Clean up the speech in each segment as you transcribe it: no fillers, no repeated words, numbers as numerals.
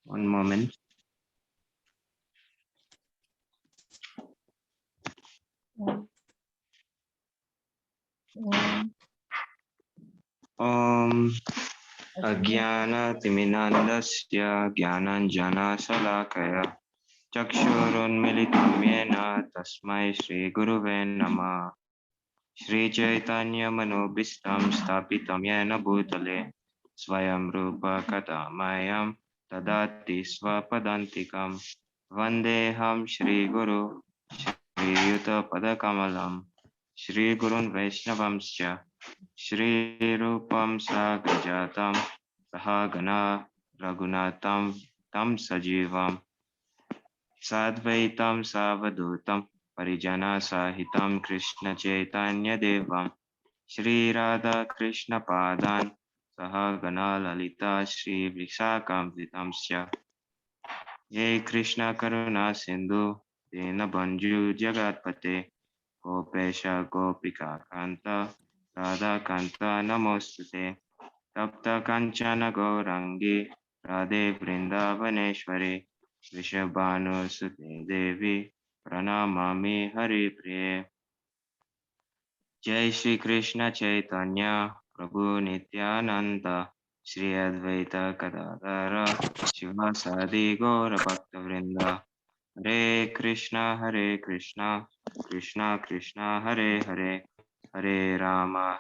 One moment. Om Ajnana-timinandasya Jnananjana-salakaya Chakshurunmilitam yena Tasmai Shri Guruve Namah. Shri Chaitanya Manobhistam Stapitam Yena Bhutale Swayam Rupa Katamayam Tadati Swapadantikam Vandeham Shri Guru Shri Yuta Padakamalam Shri Gurun Vaishnavamscha Shri Rupam Sagrajatam Sahagana Raghunatam Tam Sajivam Sadvaitam Savadutam Parijana Sahitam Krishna Chaitanya Devam Shri Radha Krishna Padan Sahagana Lalita Shri Vishakam Ye Krishna Karuna Sindhu Dina Banju Jagatpate Gopesha Gopika Kanta Radha Kanta Namostute Tapta Kanchana Gaurangi Radhe Vrindavaneshwari Vishabhanu Sute Devi Pranamami Hari Priye Jai Shri Krishna Chaitanya Prabhu Nityananda Shri Advaita Gadadhara Shivasadi Gaura Bhakta Vrinda Hare Krishna Krishna Krishna Hare Hare Hare Rama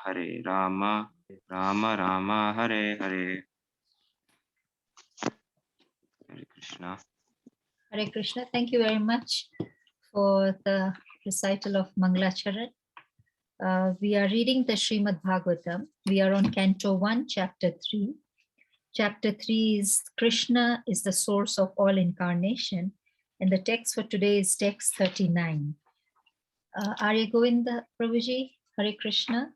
Rama Rama Hare Hare. Hare Krishna. Hare Krishna. Thank you very much for the recital of Mangalacharan. We are reading the Srimad Bhagavatam. We are on Canto 1, Chapter 3. Chapter 3 is Krishna is the source of all incarnation. And the text for today is text 39. Arya Govinda Prabhuji, Hare Krishna.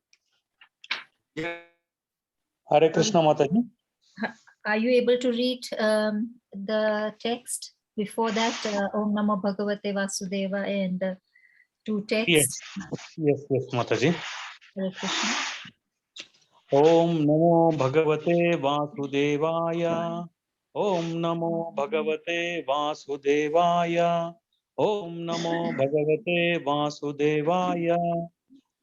Yeah. Hare Krishna Mataji. Are you able to read the text? Before that, Om Namo Bhagavate Vasudeva and two texts. Yes, Mataji. Hare Krishna. Om Namo Bhagavate Vasudevaya. Om Namo Bhagavate Vasudevaya. Om Namo Bhagavate Vasudevaya.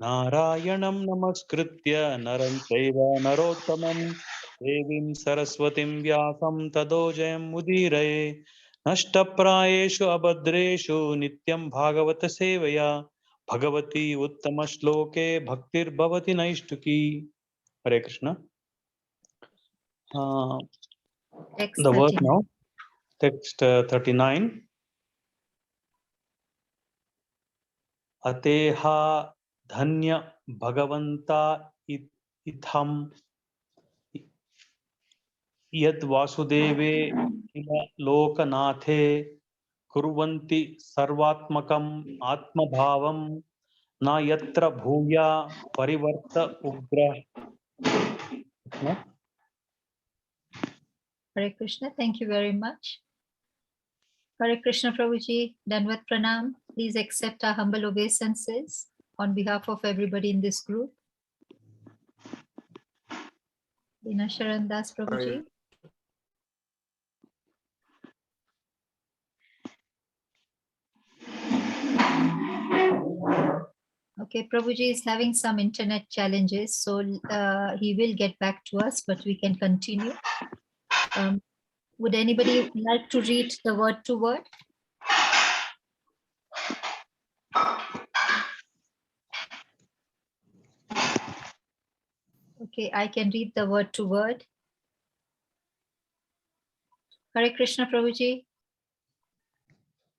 Narayanam Namaskritya Naram Chaiva Narottamam Devim Saraswatim Vyasam Tadojayam Mudiraye Nashtaprayeshu Abhadreshu Nityam Bhagavata Sevaya Bhagavati Uttama Shloke Bhaktir Bhavati Naishtuki. Hare Krishna. The word now, text 39. Ateha Dhanya Bhagavanta Itham Yad Vasudeve Kila Lokanathe Kurvanti Sarvatmakam Atma Bhavam Na Yatra Bhuya Parivarta Ugra. Hare Krishna, thank you very much. Hare Krishna Prabhuji, Danvat Pranam. Please accept our humble obeisances on behalf of everybody in this group. Dina Sharana Das Prabhuji. Okay, Prabhuji is having some internet challenges, so he will get back to us, but we can continue. Would anybody like to read the word to word? Okay, I can read the word to word. Hare Krishna Prabhuji.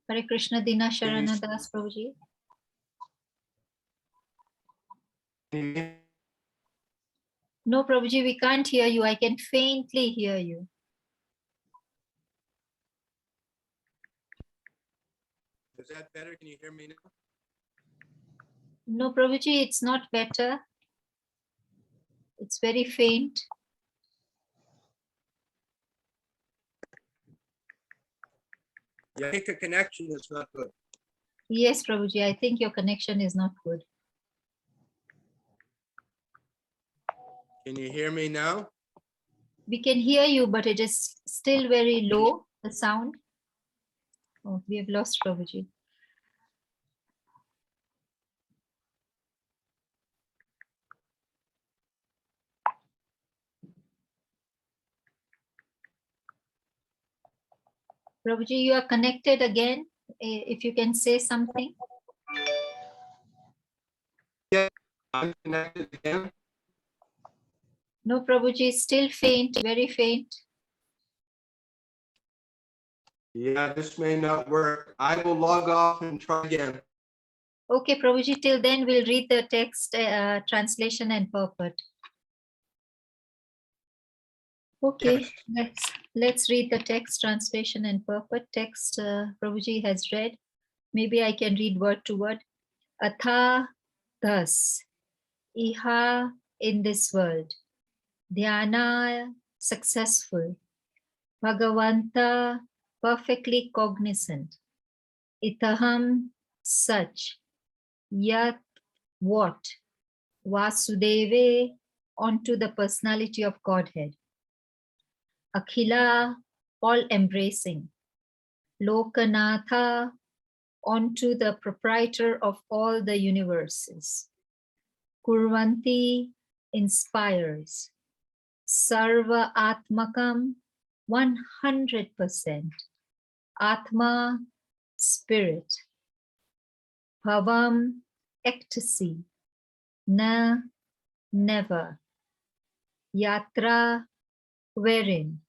Hare Krishna Dina Sharana Das Prabhuji. No, Prabhuji, we can't hear you. I can faintly hear you. Is that better? Can you hear me now? No, Prabhuji, it's not better. It's very faint. Yeah, I think the connection is not good. Yes, Prabhuji, I think your connection is not good. Can you hear me now? We can hear you, but it is still very low The sound? Oh, we have lost Prabhuji. Prabhuji, you are connected again. If you can say something. I'm connected again. No, Prabhuji, still faint, very faint. Yeah, this may not work. I will log off and try again. Okay, Prabhuji, till then we'll read the text, translation and purport. Okay, let's read the text, translation and purport. Text Prabhuji has read. Maybe I can read word to word. Atha, thus, iha, in this world, dhyana, successful, bhagavanta, perfectly cognizant, itaham, such, yat, what, vasudeve, onto the personality of Godhead, akhila, all embracing, Lokanatha, onto the proprietor of all the universes. Kurvanti, inspires. Sarva Atmakam, 100%. Atma, spirit. Bhavam, ecstasy. Na, never. Yatra, wherein.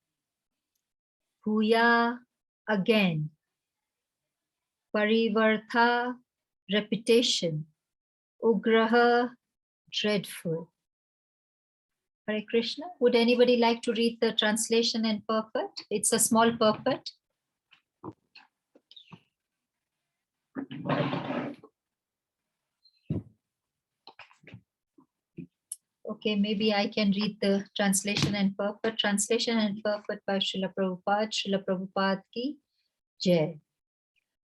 Bhuya, again. Parivartha, repetition. Ugraha, dreadful. Hare Krishna. Would anybody like to read the translation and purport? It's a small purport. Okay, maybe I can read the translation and purport. Translation and purport by Srila Prabhupada. Srila Prabhupada ki Jai.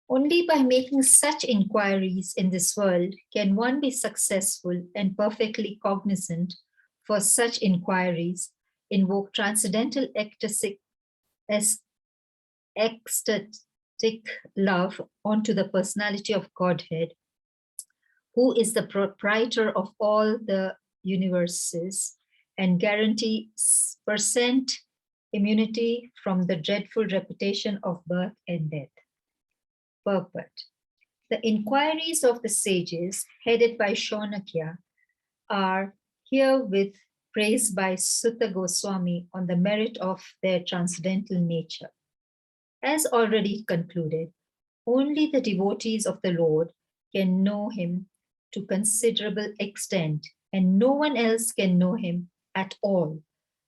Only by making such inquiries in this world can one be successful and perfectly cognizant for such inquiries, invoke transcendental ecstatic love onto the personality of Godhead, who is the proprietor of all the universes, and guarantee % immunity from the dreadful reputation of birth and death. Purport. The inquiries of the sages, headed by Shaunakya, are herewith praised by Sutta Goswami on the merit of their transcendental nature. As already concluded, only the devotees of the Lord can know him to considerable extent, and no one else can know him at all.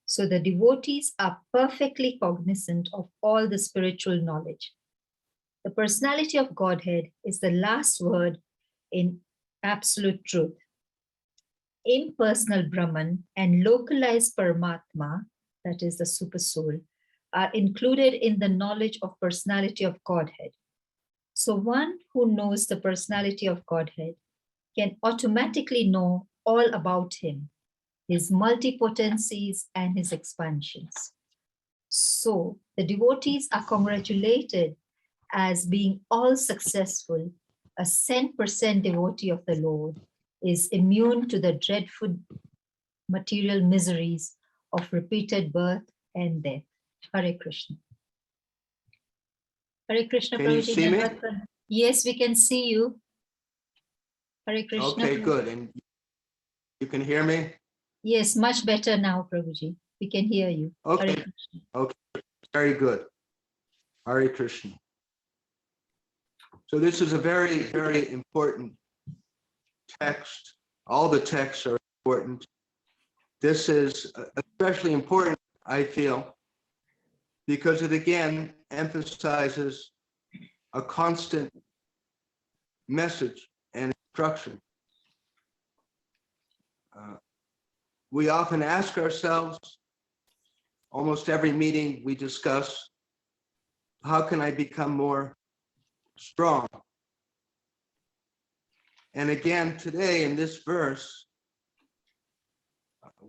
So the devotees are perfectly cognizant of all the spiritual knowledge. The personality of Godhead is the last word in absolute truth. Impersonal Brahman and localized Paramatma, that is the Supersoul, are included in the knowledge of personality of Godhead. So one who knows the personality of Godhead can automatically know all about him, his multipotencies and his expansions. So the devotees are congratulated as being all successful. A 100% devotee of the Lord is immune to the dreadful material miseries of repeated birth and death. Hare Krishna. Hare Krishna. Can you see me? Yes, we can see you. Hare Krishna. Okay, good. And you can hear me? Yes, much better now, Prabhuji. We can hear you. Okay. Hare Krishna. Okay, very good. Hare Krishna. So this is a very, very important text. All the texts are important. This is especially important, I feel, because it again emphasizes a constant message and instruction. We often ask ourselves, almost every meeting we discuss, how can I become more strong? And again, today in this verse,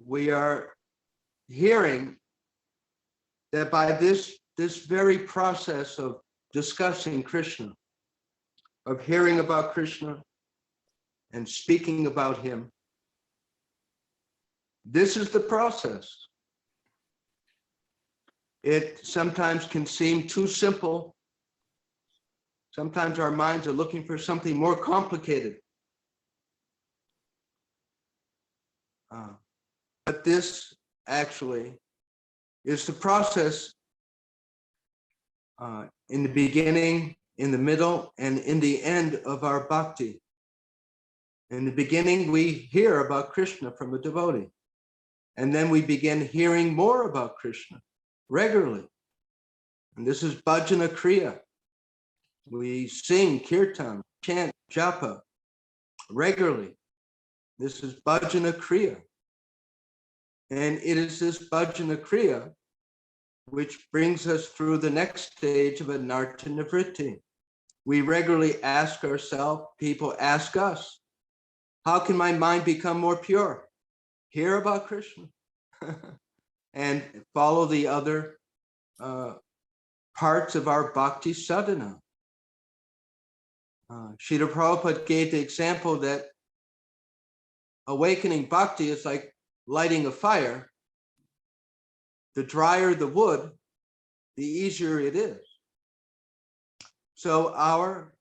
we are hearing that by this this very process of discussing Krishna, of hearing about Krishna and speaking about him, this is the process. It sometimes can seem too simple. Sometimes our minds are looking for something more complicated. But this actually is the process in the beginning, in the middle, and in the end of our bhakti. In the beginning, we hear about Krishna from a devotee, and then we begin hearing more about Krishna regularly. And this is bhajana kriya. We sing kirtan, chant, japa regularly. This is bhajana kriya. And it is this bhajana kriya which brings us through the next stage of anartha nivritti. We regularly ask ourselves, people ask us, how can my mind become more pure? Hear about Krishna and follow the other parts of our bhakti sadhana. Srila Prabhupada gave the example that awakening bhakti is like lighting a fire. The drier the wood, the easier it is. So our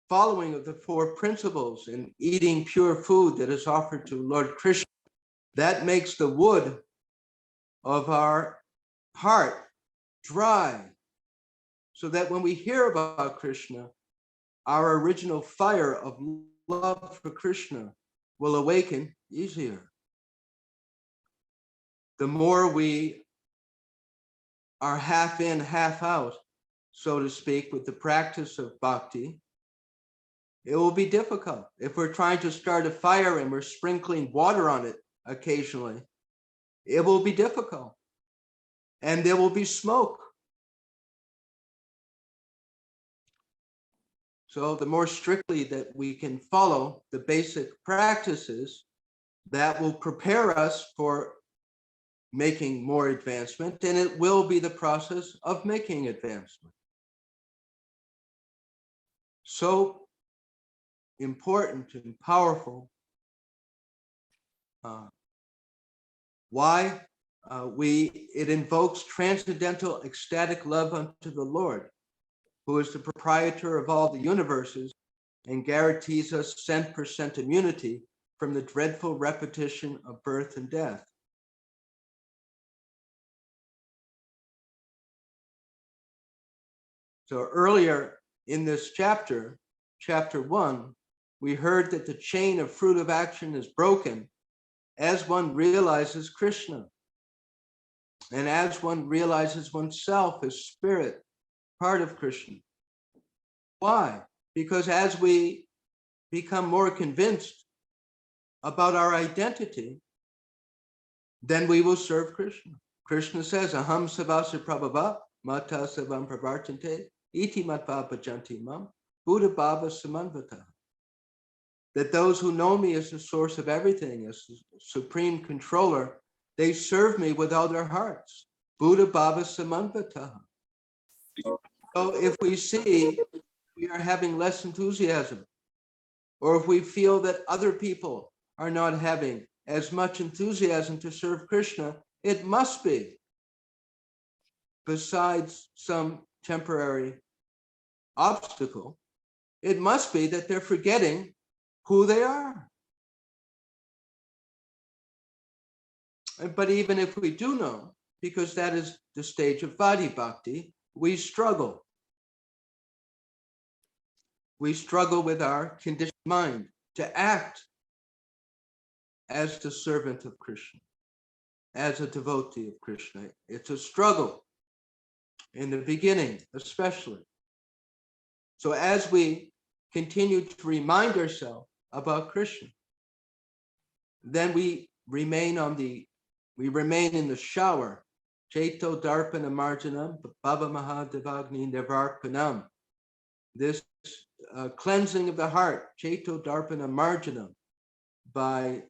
following of the four principles and eating pure food that is offered to Lord Krishna, that makes the wood of our heart dry, so that when we hear about Krishna, our original fire of love for Krishna will awaken easier. The more we are half in, half out, so to speak, with the practice of bhakti, it will be difficult. If we're trying to start a fire and we're sprinkling water on it occasionally, it will be difficult. And there will be smoke. So the more strictly that we can follow the basic practices, that will prepare us for making more advancement, and it will be the process of making advancement. So important and powerful. Why? It invokes transcendental ecstatic love unto the Lord, who is the proprietor of all the universes and guarantees us 100% immunity from the dreadful repetition of birth and death. So earlier in this chapter, chapter 1, we heard that the chain of fruit of action is broken as one realizes Krishna, and as one realizes oneself as spirit, part of Krishna. Why? Because as we become more convinced about our identity, then we will serve Krishna. Krishna says, Aham savasa prabhava mata savam pravartante iti matva bhajanti mam buddha bhava samanvata. That those who know me as the source of everything, as the supreme controller, they serve me with all their hearts. Buddha bhava samanvata. So if we see we are having less enthusiasm, or if we feel that other people are not having as much enthusiasm to serve Krishna, it must be, besides some temporary obstacle, it must be that they're forgetting who they are. But even if we do know, because that is the stage of Vadi Bhakti, we struggle. We struggle with our conditioned mind to act as the servant of Krishna, as a devotee of Krishna. It's a struggle in the beginning, especially. So as we continue to remind ourselves about Krishna, then we remain in the shower. Chaito darpana marjanam bhava mahadevagni nevarpanam. This cleansing of the heart, Chaito darpana marjanam, by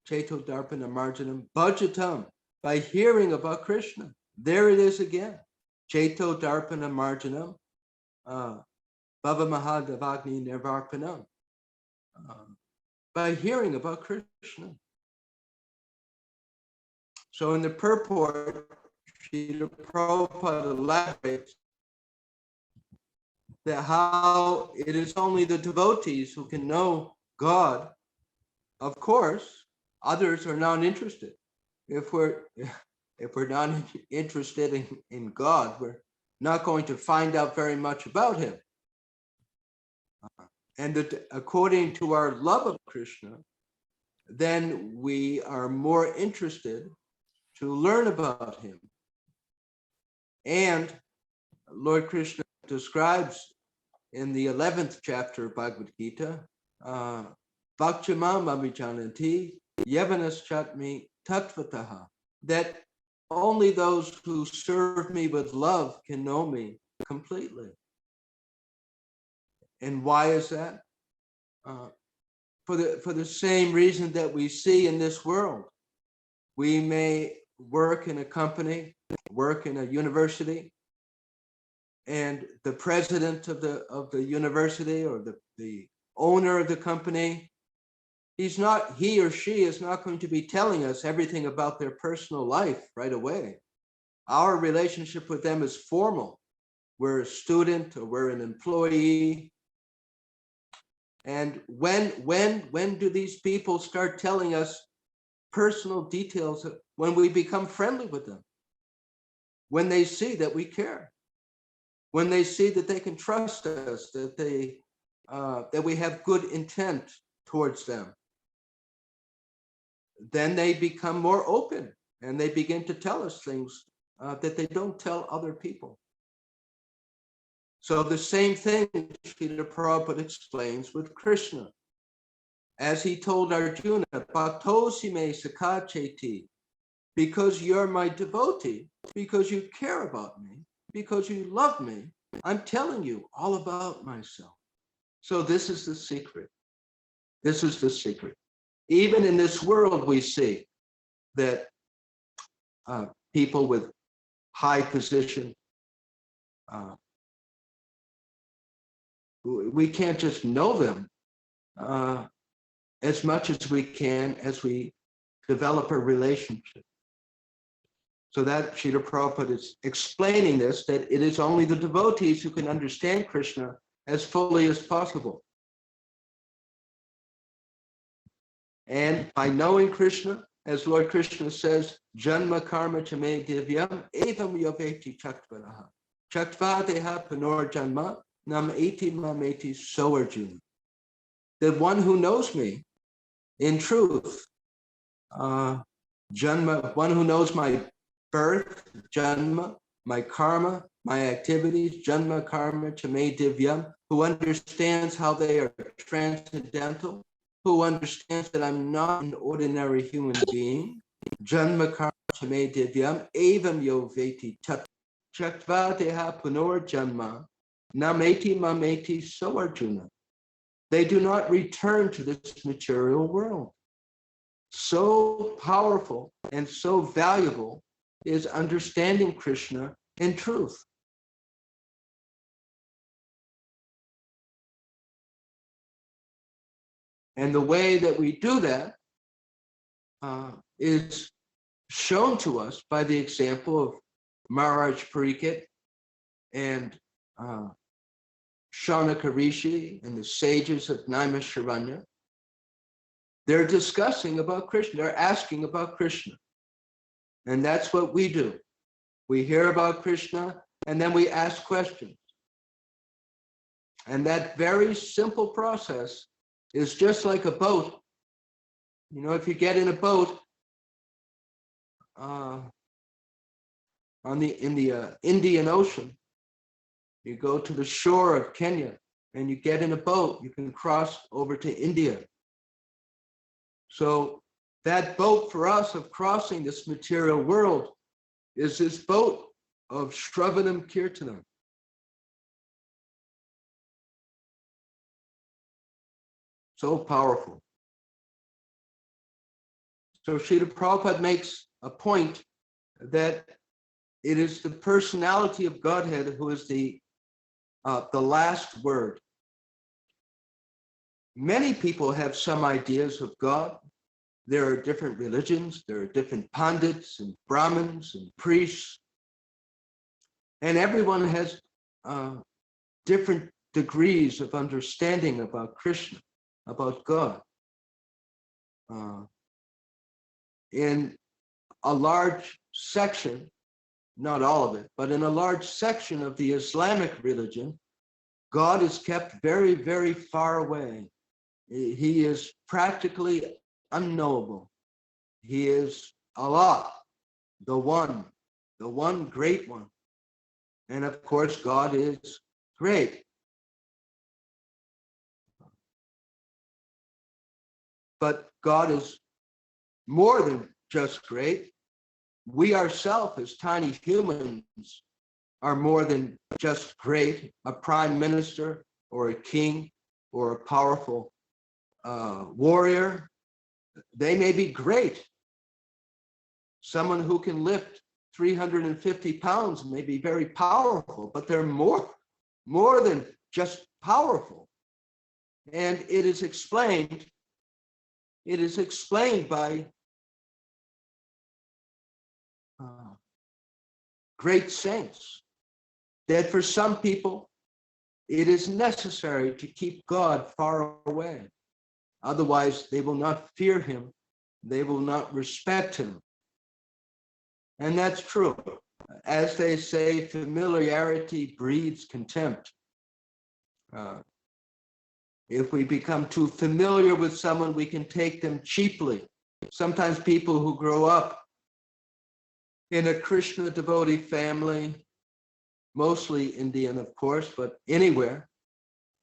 Chaito darpana marjanam bhajatam, by hearing about Krishna. There it is again. Cheto Darpana Marjanam, Bhava Mahadavagni Nirvarpanam, by hearing about Krishna. So in the purport, Srila Prabhupada elaborates that how it is only the devotees who can know God. Of course, others are not interested. If we're not interested in God, we're not going to find out very much about him. And that according to our love of Krishna, then we are more interested to learn about him. And Lord Krishna describes in the 11th chapter of Bhagavad Gita, Bhaktimam Abhijananti Yavanas Chatmi Tattvataha, that only those who serve me with love can know me completely. And why is that? For the same reason that we see in this world. We may work in a company, work in a university, and the president of the university or the owner of the company, he or she is not going to be telling us everything about their personal life right away. Our relationship with them is formal. We're a student or we're an employee. And when do these people start telling us personal details? When we become friendly with them, when they see that we care, when they see that they can trust us, that we have good intent towards them, then they become more open and they begin to tell us things that they don't tell other people. So the same thing Srila Prabhupada explains with Krishna. As he told Arjuna, Bhaktosi me sakha cheti, because you're my devotee, because you care about me, because you love me, I'm telling you all about myself. So this is the secret. This is the secret. Even in this world, we see that people with high position, we can't just know them as much as we can as we develop a relationship. So that Srila Prabhupada is explaining this, that it is only the devotees who can understand Krishna as fully as possible. And by knowing Krishna, as Lord Krishna says, Janma karma chame divyam evam yoveti chaktvaraha. Chaktvadeha panor janma nam eti mameti soarjuna. That one who knows me in truth, janma, one who knows my birth, janma, my karma, my activities, janma karma chame divyam, who understands how they are transcendental, who understands that I'm not an ordinary human being, janma karma chame divyam, evam yoveti tat chaktvadeha punor janma nameti mameti soarjuna. They do not return to this material world. So powerful and so valuable is understanding Krishna in truth. And the way that we do that is shown to us by the example of Maharaj Pariksit and Shaunaka Rishi and the sages of Naimisharanya. They're discussing about Krishna. They're asking about Krishna. And that's what we do. We hear about Krishna and then we ask questions. And that very simple process is just like a boat. You know, if you get in a boat in the Indian Ocean, you go to the shore of Kenya and you get in a boat, you can cross over to India. So that boat for us of crossing this material world is this boat of Shravanam Kirtanam. So powerful. So Srila Prabhupada makes a point that It is the personality of Godhead who is the last word. Many people have some ideas of God. There are different religions, there are different pandits and Brahmins and priests, and everyone has different degrees of understanding about Krishna, about God. In a large section, not all of it, but in a large section of the Islamic religion, God is kept very, very far away. He is practically unknowable. He is Allah, the one great one. And of course, God is great. But God is more than just great. We ourselves, as tiny humans, are more than just great. A prime minister or a king or a powerful warrior, they may be great. Someone who can lift 350 pounds may be very powerful, but they're more than just powerful. And it is explained by great saints that for some people it is necessary to keep God far away. Otherwise, they will not fear him, they will not respect him. And that's true. As they say, familiarity breeds contempt. If we become too familiar with someone, we can take them cheaply. Sometimes people who grow up in a Krishna devotee family, mostly Indian, of course, but anywhere,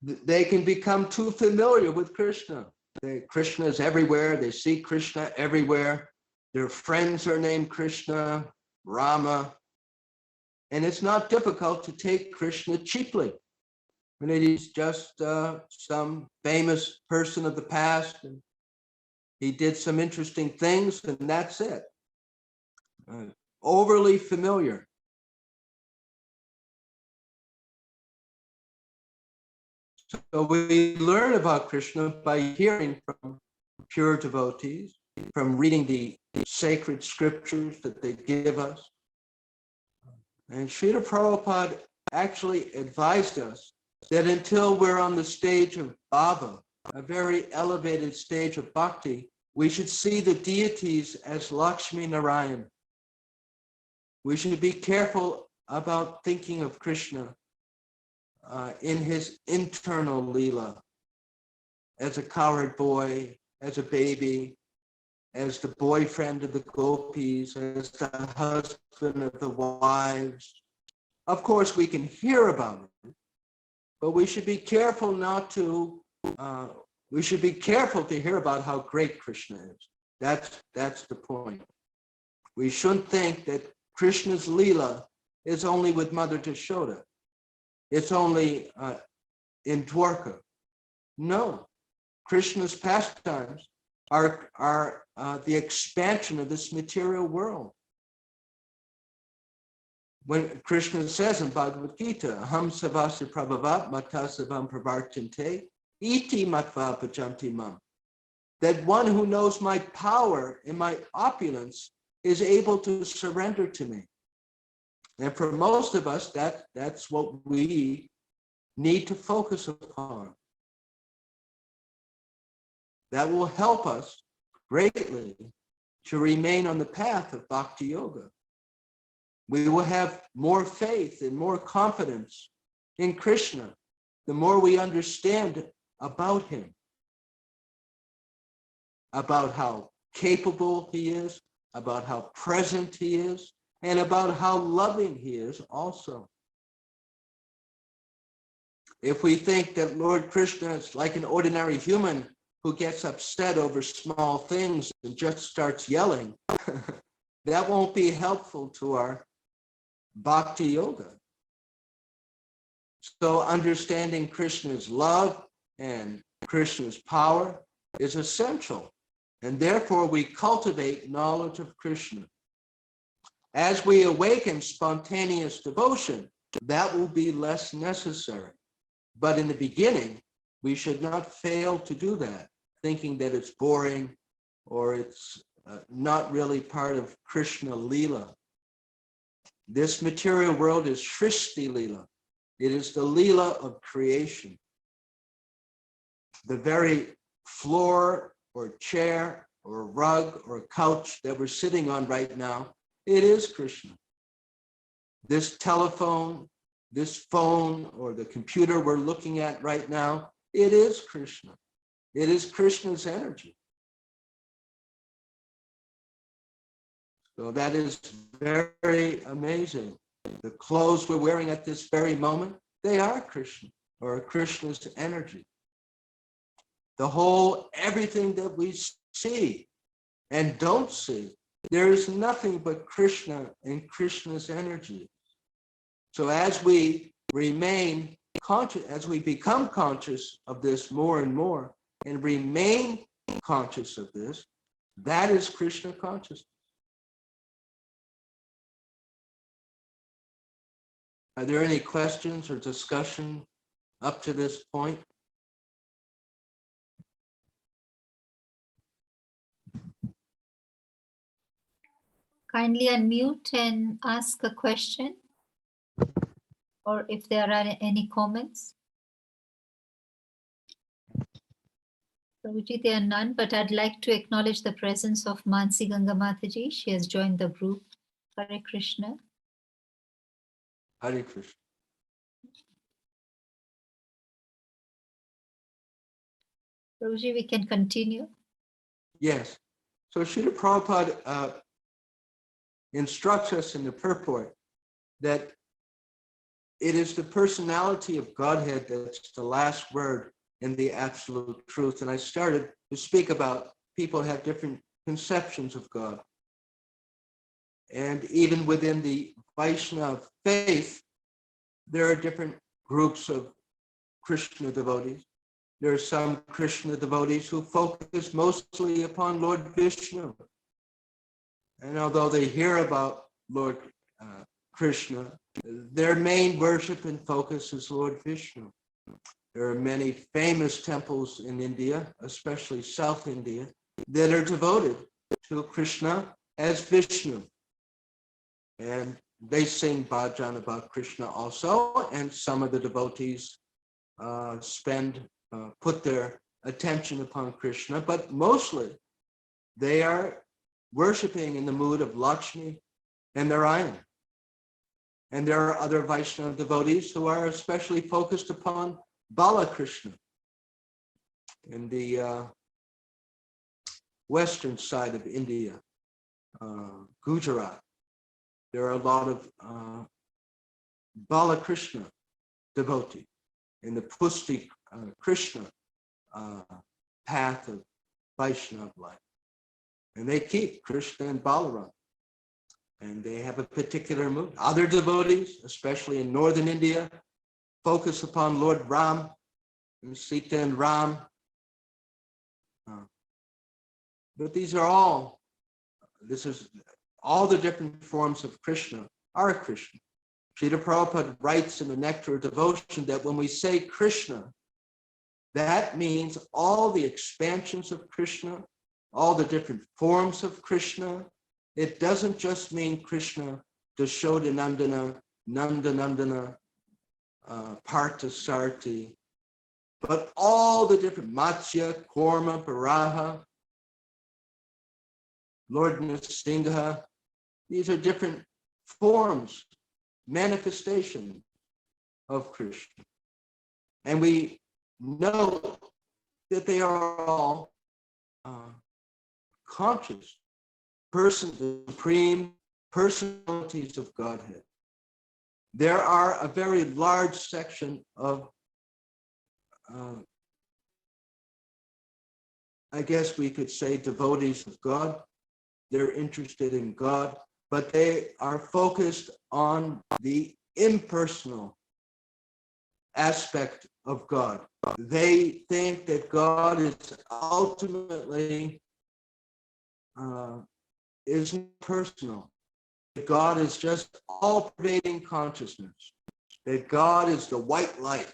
they can become too familiar with Krishna. Krishna is everywhere. They see Krishna everywhere. Their friends are named Krishna, Rama. And it's not difficult to take Krishna cheaply. And it is just some famous person of the past, and he did some interesting things, and that's it. Overly familiar. So we learn about Krishna by hearing from pure devotees, from reading the sacred scriptures that they give us. And Srila Prabhupada actually advised us that until we're on the stage of bhava, a very elevated stage of bhakti, we should see the deities as Lakshmi Narayan. We should be careful about thinking of Krishna in his internal Leela, as a cowherd boy, as a baby, as the boyfriend of the gopis, as the husband of the wives. Of course, we can hear about it, but we should be careful we should be careful to hear about how great Krishna is. That's the point. We shouldn't think that Krishna's Leela is only with Mother Yashoda. It's only in Dwarka. No, Krishna's pastimes are the expansion of this material world. When Krishna says in Bhagavad Gita, Aham savasya prabhavat matasavam pravartante iti matva pajanti mam, that one who knows my power and my opulence is able to surrender to me. And for most of us, that's what we need to focus upon. That will help us greatly to remain on the path of Bhakti Yoga. We will have more faith and more confidence in Krishna the more we understand about him, about how capable he is, about how present he is, and about how loving he is also. If we think that Lord Krishna is like an ordinary human who gets upset over small things and just starts yelling, that won't be helpful to our Bhakti Yoga. So understanding Krishna's love and Krishna's power is essential, and therefore we cultivate knowledge of Krishna. As we awaken spontaneous devotion, that will be less necessary. But in the beginning, we should not fail to do that, thinking that it's boring or it's not really part of Krishna Leela. This material world is Shrishti Leela. It is the Leela of creation. The very floor or chair or rug or couch that we're sitting on right now, it is Krishna. This telephone, this phone, or the computer we're looking at right now, it is Krishna. It is Krishna's energy. So that is very amazing. The clothes we're wearing at this very moment, they are Krishna, or Krishna's energy. The whole, everything that we see and don't see, there is nothing but Krishna and Krishna's energy. So as we remain conscious, as we become conscious of this more and more, and remain conscious of this, that is Krishna consciousness. Are there any questions or discussion up to this point? Kindly unmute and ask a question, or if there are any comments. Prabhuji, there are none, but I'd like to acknowledge the presence of Mansi Ganga Mataji. She has joined the group. Hare Krishna. Hare Krishna. Prabhuji, we can continue. Yes. So Srila Prabhupada instructs us in the purport that it is the personality of Godhead that's the last word in the absolute truth. And I started to speak about people have different conceptions of God. And even within the Vaishnava faith, there are different groups of Krishna devotees. There are some Krishna devotees who focus mostly upon Lord Vishnu. And although they hear about Lord Krishna, their main worship and focus is Lord Vishnu. There are many famous temples in India, especially South India, that are devoted to Krishna as Vishnu. And they sing bhajan about Krishna also, and some of the devotees put their attention upon Krishna, but mostly they are worshiping in the mood of Lakshmi and Narayan. And there are other Vaishnava devotees who are especially focused upon Balakrishna in the western side of India, Gujarat. There are a lot of Balakrishna devotees in the Pusti Krishna path of Vaishnava life. And they keep Krishna and Balaram. And they have a particular mood. Other devotees, especially in northern India, focus upon Lord Ram and Sita and Ram. But these are all, this is all the different forms of Krishna are Krishna. Srila Prabhupada writes in the Nectar of Devotion that when we say Krishna, that means all the expansions of Krishna, all the different forms of Krishna. It doesn't just mean Krishna, Dashodanandana, Nandanandana, Parthasarthi, but all the different Matsya, Korma, Baraha, Lord Nrsimha. These are different forms, manifestation of Krishna. And we know that they are all conscious, supreme personalities of Godhead. There are a very large section of, I guess we could say, devotees of God. They're interested in God, but they are focused on the impersonal aspect of God. They think that God is ultimately is personal. God is just all-pervading consciousness, that God is the white light.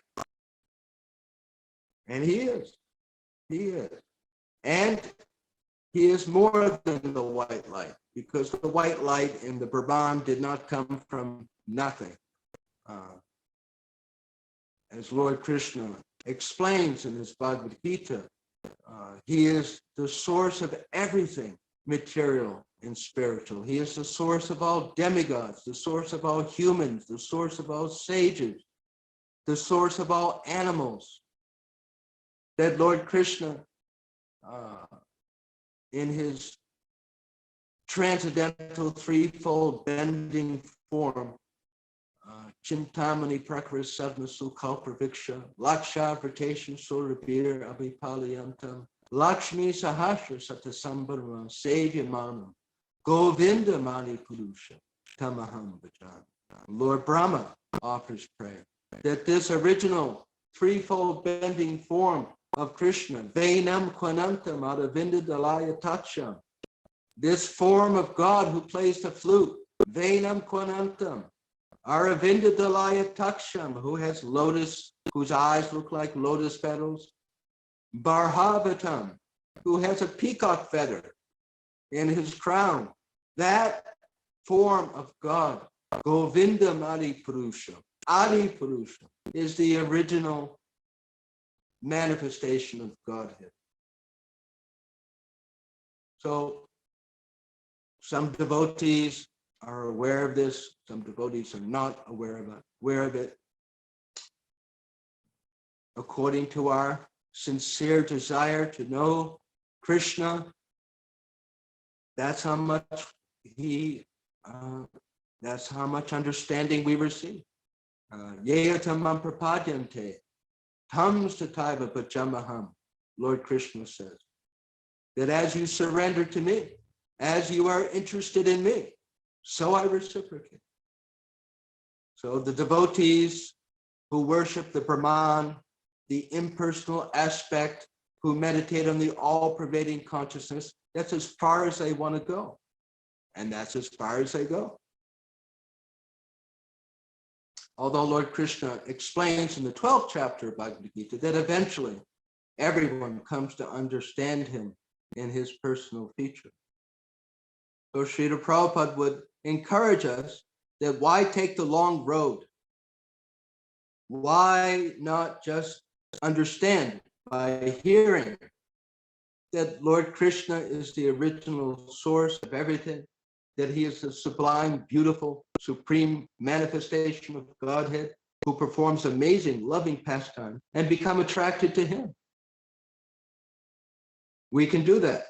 And he is. He is. And he is more than the white light, because the white light in the Brahman did not come from nothing. As Lord Krishna explains in his Bhagavad Gita, he is the source of everything material and spiritual. He is the source of all demigods, the source of all humans, the source of all sages, the source of all animals. That Lord Krishna, in his transcendental threefold bending form, Chintamani Prakris Sadmasu Kalpraviksha, Laksha Pratation Surabir Abhipaliyantam, Lakshmi Sahasra Satasambarma, Sevyamanam, Govinda Mani Purusha, Tamaham Bhajan. Lord Brahma offers prayer that this original threefold bending form of Krishna, Vainam Kwanantam Adavinda Dalaya Tatsham, this form of God who plays the flute, Vainam Kwanantam, Aravinda Dalaya Taksham, who has lotus, whose eyes look like lotus petals, Barhavatam, who has a peacock feather in his crown. That form of God, Govindam Adi Purusha, Adi Purusha, is the original manifestation of Godhead. So some devotees are aware of this, some devotees are not aware of it. According to our sincere desire to know Krishna, that's how much that's how much understanding we receive. Yeyatamam prapadyante, tam sataiva bhajamaham. Lord Krishna says that as you surrender to me, as you are interested in me, so I reciprocate. So the devotees who worship the Brahman, the impersonal aspect, who meditate on the all-pervading consciousness, that's as far as they want to go. And that's as far as they go. Although Lord Krishna explains in the 12th chapter of Bhagavad Gita that eventually everyone comes to understand him in his personal feature. So Srila Prabhupada would encourage us that why take the long road? Why not just understand by hearing that Lord Krishna is the original source of everything, that he is the sublime, beautiful, supreme manifestation of Godhead, who performs amazing, loving pastime, and become attracted to him. We can do that.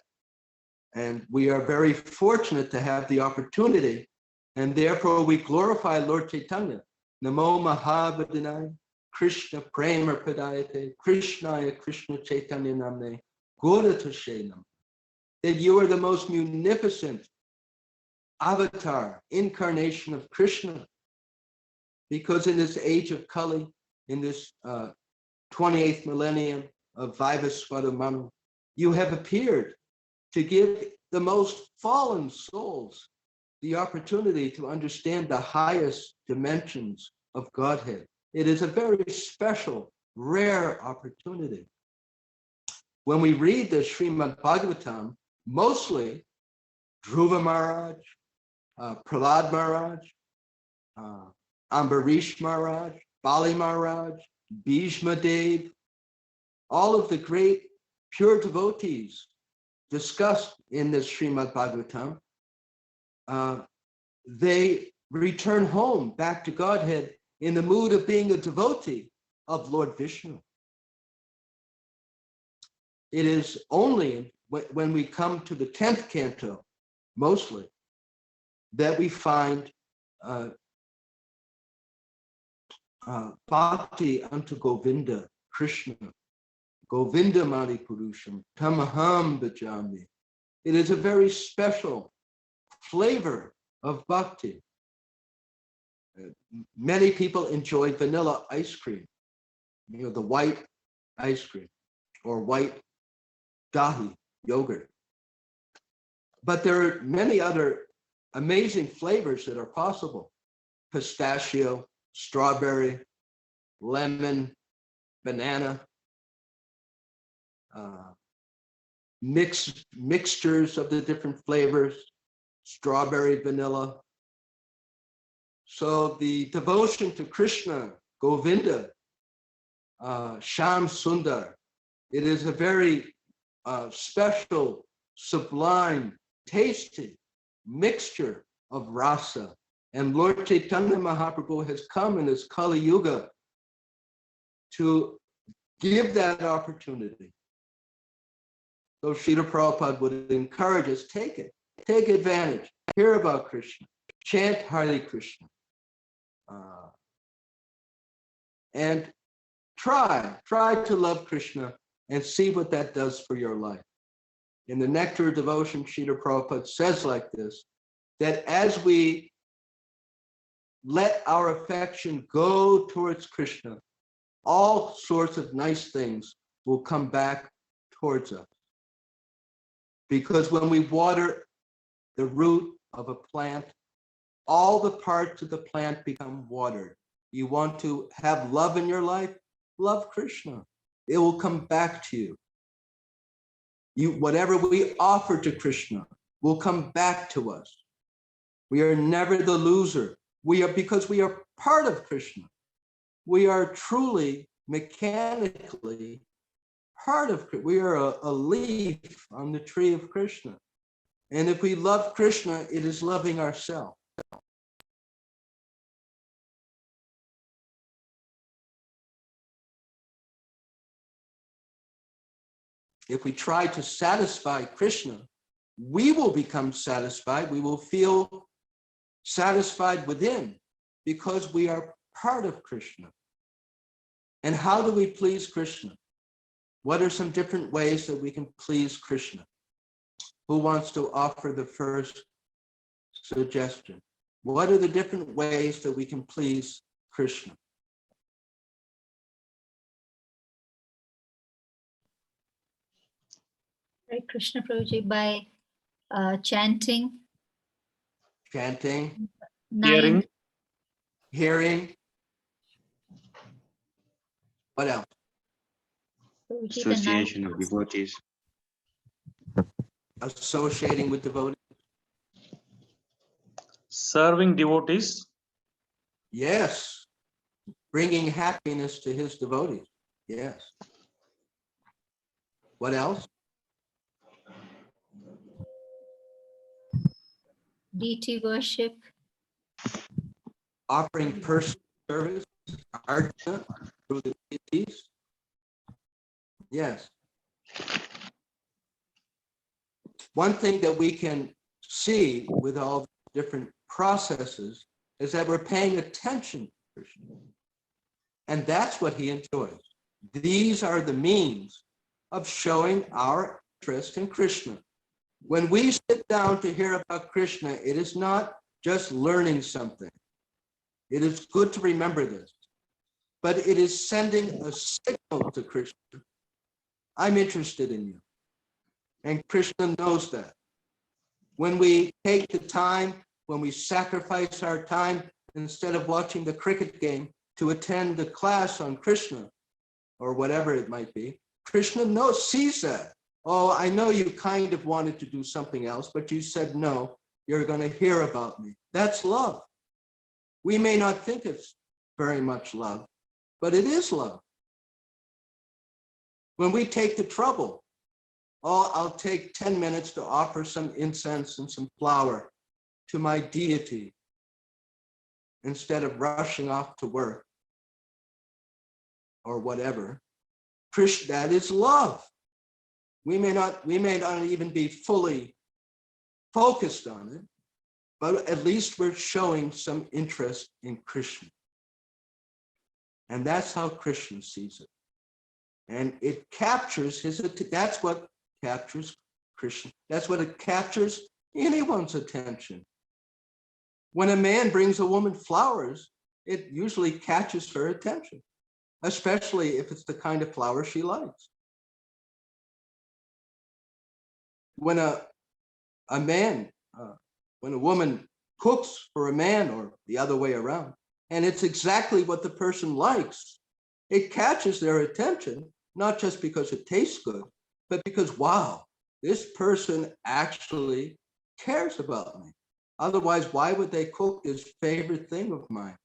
And we are very fortunate to have the opportunity, and therefore we glorify Lord Chaitanya. Namo Mahavadinaya, Krishna Prema Pradayate, Krishnaya Krishna Chaitanya Namne, Goratashenam. That you are the most munificent avatar, incarnation of Krishna. Because in this age of Kali, in this 28th millennium of Vaivasvata Manu, you have appeared to give the most fallen souls the opportunity to understand the highest dimensions of Godhead. It is a very special, rare opportunity. When we read the Srimad Bhagavatam, mostly Dhruva Maharaj, Prahlad Maharaj, Ambarish Maharaj, Bali Maharaj, Bhishma Dev, all of the great pure devotees discussed in this Srimad Bhagavatam, they return home back to Godhead in the mood of being a devotee of Lord Vishnu. It is only when we come to the 10th canto, mostly, that we find bhakti unto Govinda, Krishna, Govinda Mani Purusham, Tamaham Bhajami. It is a very special flavor of bhakti. Many people enjoy vanilla ice cream, the white ice cream or white dahi yogurt. But there are many other amazing flavors that are possible. Pistachio, strawberry, lemon, banana, mixtures of the different flavors, strawberry, vanilla. So the devotion to Krishna, Govinda, Sham Sundar, it is a very special, sublime, tasty mixture of rasa. And Lord Chaitanya Mahaprabhu has come in his Kali Yuga to give that opportunity. So Srila Prabhupada would encourage us, take it, take advantage, hear about Krishna, chant Hare Krishna, and try to love Krishna and see what that does for your life. In the Nectar of Devotion, Srila Prabhupada says like this, that as we let our affection go towards Krishna, all sorts of nice things will come back towards us. Because when we water the root of a plant, all the parts of the plant become watered. You want to have love in your life? Love Krishna. It will come back to you. Whatever we offer to Krishna will come back to us. We are never the loser. Because we are part of Krishna. We are truly, mechanically part of Krishna. We are a leaf on the tree of Krishna. And if we love Krishna, it is loving ourselves. If we try to satisfy Krishna, we will become satisfied. We will feel satisfied within because we are part of Krishna. And how do we please Krishna? What are some different ways that we can please Krishna? Who wants to offer the first suggestion? What are the different ways that we can please Krishna? Hare Krishna Prabhuji, by chanting, Hearing, hearing. What else? Prabhuji, the Association of devotees. Associating with devotees. serving devotees, Yes. Bringing happiness to his devotees. Yes. What else? deity worship, Offering personal service, archana through the deities. Yes. One thing that we can see with all the different processes is that we're paying attention to Krishna. And that's what he enjoys. These are the means of showing our interest in Krishna. When we sit down to hear about Krishna, it is not just learning something. It is good to remember this, but it is sending a signal to Krishna. I'm interested in you. And Krishna knows that. When we take the time, when we sacrifice our time, instead of watching the cricket game, to attend the class on Krishna, or whatever it might be, Krishna sees that. Oh, I know you kind of wanted to do something else, but you said, no, you're going to hear about me. That's love. We may not think it's very much love, but it is love. When we take the trouble, oh, I'll take 10 minutes to offer some incense and some flower to my deity instead of rushing off to work or whatever. Krishna, that is love. We may not even be fully focused on it, but at least we're showing some interest in Krishna. And that's how Krishna sees it. And it captures that's what captures Krishna. That's what it captures anyone's attention. When a man brings a woman flowers, it usually catches her attention, especially if it's the kind of flower she likes. When a woman cooks for a man or the other way around, and it's exactly what the person likes, it catches their attention, not just because it tastes good, but because, wow, this person actually cares about me. Otherwise, why would they cook this favorite thing of mine?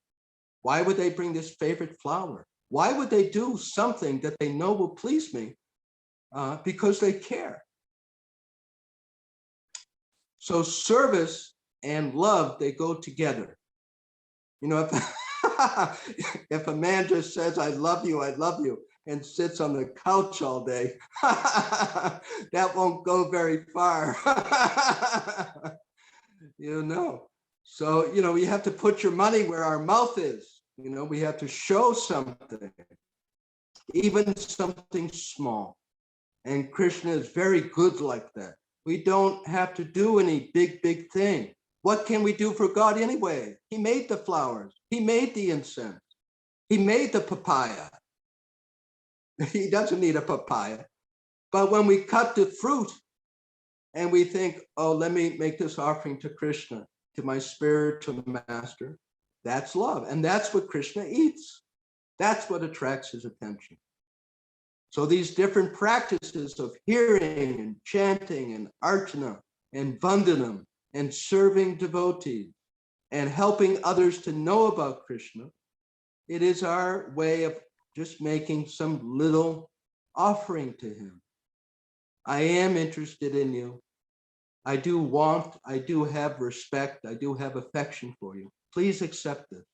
Why would they bring this favorite flower? Why would they do something that they know will please me? Because they care. So service and love, they go together. You know, if a man just says, I love you, and sits on the couch all day, that won't go very far. You know, so, you know, we have to put your money where our mouth is. You know, we have to show something, even something small. And Krishna is very good like that. We don't have to do any big thing. What can we do for God anyway? He made the flowers. He made the incense. He made the papaya. He doesn't need a papaya. But when we cut the fruit and we think, oh, let me make this offering to Krishna, to my spiritual master, that's love. And that's what Krishna eats. That's what attracts his attention. So these different practices of hearing and chanting and archana and vandanam and serving devotees and helping others to know about Krishna, it is our way of just making some little offering to him. I am interested in you. I do have respect, I do have affection for you. Please accept this.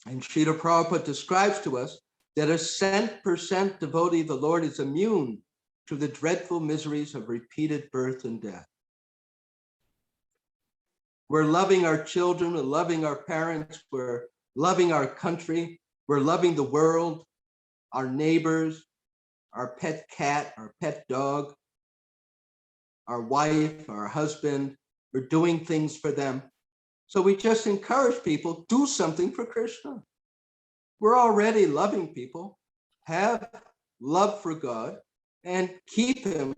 And Srila Prabhupada describes to us that a 100% devotee of the Lord is immune to the dreadful miseries of repeated birth and death. We're loving our children, we're loving our parents, we're loving our country, we're loving the world, our neighbors, our pet cat, our pet dog, our wife, our husband. We're doing things for them. So we just encourage people, do something for Krishna. We're already loving people. Have love for God and keep him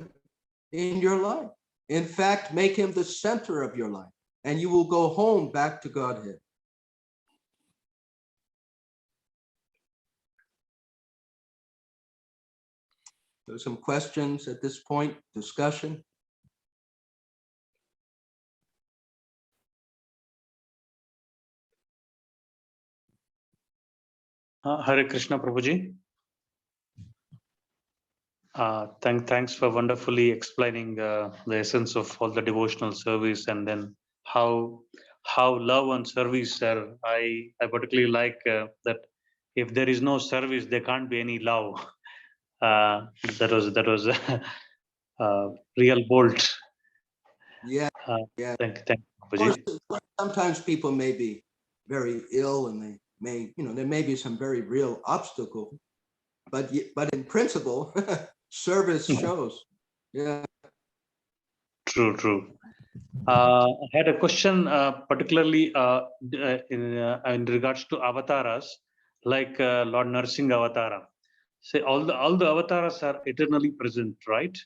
in your life. In fact, make him the center of your life, and you will go home back to Godhead. There's some questions at this point, discussion. Hare Krishna Prabhuji. Thanks for wonderfully explaining the essence of all the devotional service, and then how love and service are. I particularly like that if there is no service, there can't be any love. That was real bolt. Yeah, yeah. Thank you, Of course, Prabhuji. sometimes people may be very ill and they may, you know, there may be some very real obstacle, but in principle, service shows. Yeah. True. I had a question, particularly in regards to avatars, like Lord Narsingh Avatara. Say all the avatars are eternally present, right?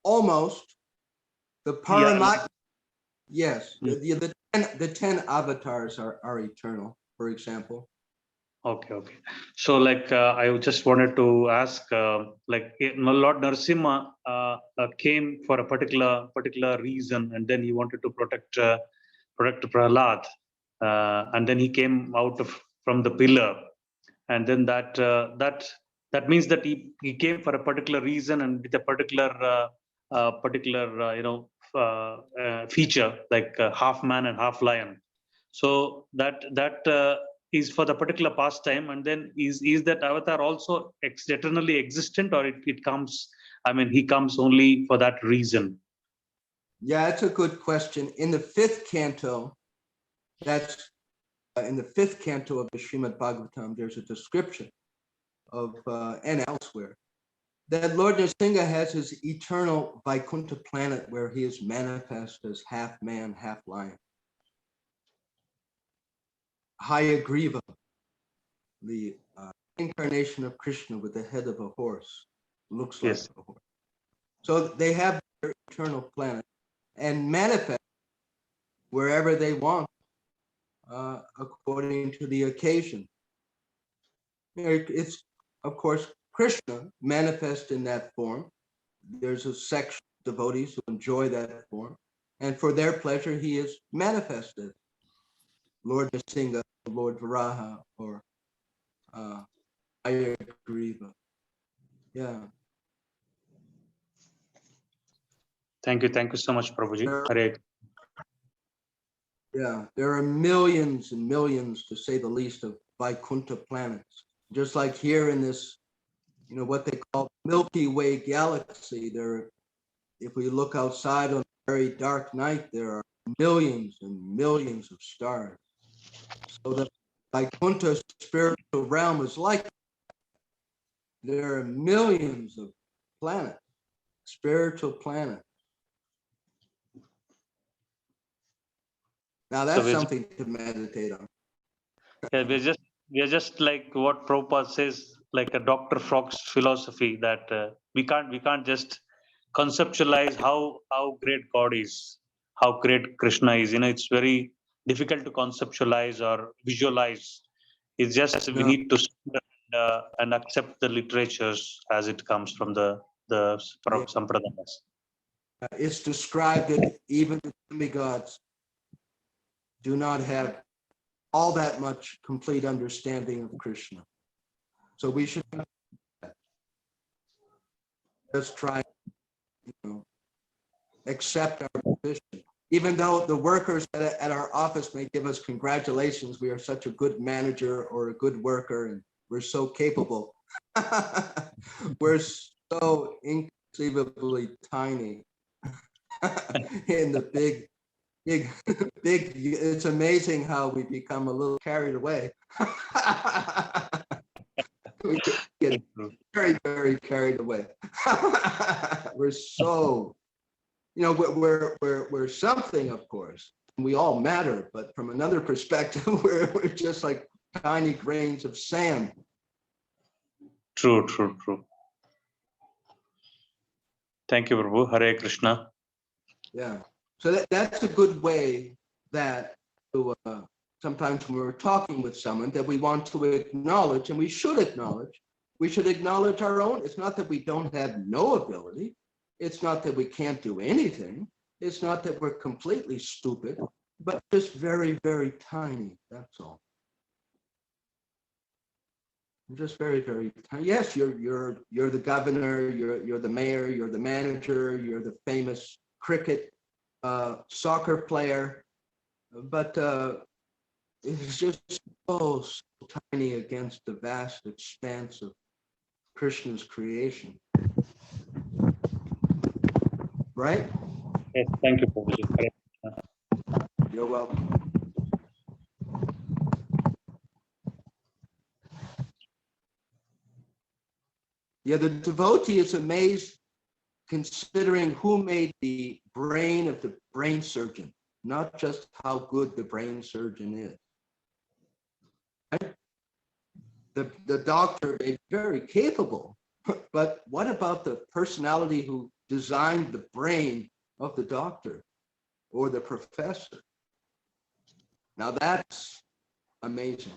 Almost. The Yeah. Paramatma, yes. The 10 avatars are eternal, for example. Okay. So, like, I just wanted to ask, like, Lord Narasimha came for a particular reason, and then he wanted to protect Prahlad, and then he came out from the pillar, and then that means that he came for a particular reason and with a particular feature, like half man and half lion. So that is for the particular pastime, and then is that avatar also eternally existent, or it comes? I mean, he comes only for that reason. Yeah, that's a good question. In the fifth canto, in the fifth canto of the Srimad Bhagavatam, there's a description of, and elsewhere, that Lord Nrsimha has his eternal Vaikuntha planet where he is manifest as half man, half lion. Hayagriva, the incarnation of Krishna with the head of a horse. looks Yes. like a horse. So they have their eternal planet and manifest wherever they want, according to the occasion. It's, of course, Krishna manifest in that form. There's a section of devotees who enjoy that form. And for their pleasure, he is manifested. Lord Nrsimha, Lord Varaha, or Ayagriva. Yeah. Thank you so much, Prabhuji. Hare. Yeah, there are millions and millions, to say the least, of Vaikuntha planets. Just like here in this, what they call Milky Way galaxy, if we look outside on a very dark night, there are millions and millions of stars. So the Vaikuntha spiritual realm is like, there are millions of planets, spiritual planets. Now that's something to meditate on. Yeah, we're just like what Prabhupada says, like a Dr. Frog's philosophy, that we can't just conceptualize how great God is, how great Krishna is. It's very difficult to conceptualize or visualize. It's just we need to and accept the literatures as it comes from the sampradayas. It's described that even the demigods do not have all that much complete understanding of Krishna. So we should just try, accept our position. Even though the workers at our office may give us congratulations, we are such a good manager or a good worker, and we're so capable. We're so inconceivably tiny in the big, it's amazing how we become a little carried away. We get very, very carried away. We're so, we're something, of course. We all matter, but from another perspective, we're just like tiny grains of sand. True. Thank you, Prabhu. Hare Krishna. Yeah. So that's a good way that sometimes when we're talking with someone that we want to acknowledge, and we should acknowledge our own. It's not that we don't have no ability. It's not that we can't do anything. It's not that we're completely stupid, but just very, very tiny. That's all. Just very, very tiny. Yes, you're the governor, you're the mayor, you're the manager, you're the famous cricket soccer player, but it's just so tiny against the vast expanse of Krishna's creation. Right? Yes, thank you, Prabhuji. You're welcome. Yeah, the devotee is amazed considering who made the brain of the brain surgeon, not just how good the brain surgeon is. Right? The doctor may be very capable, but what about the personality who designed the brain of the doctor or the professor? Now that's amazing.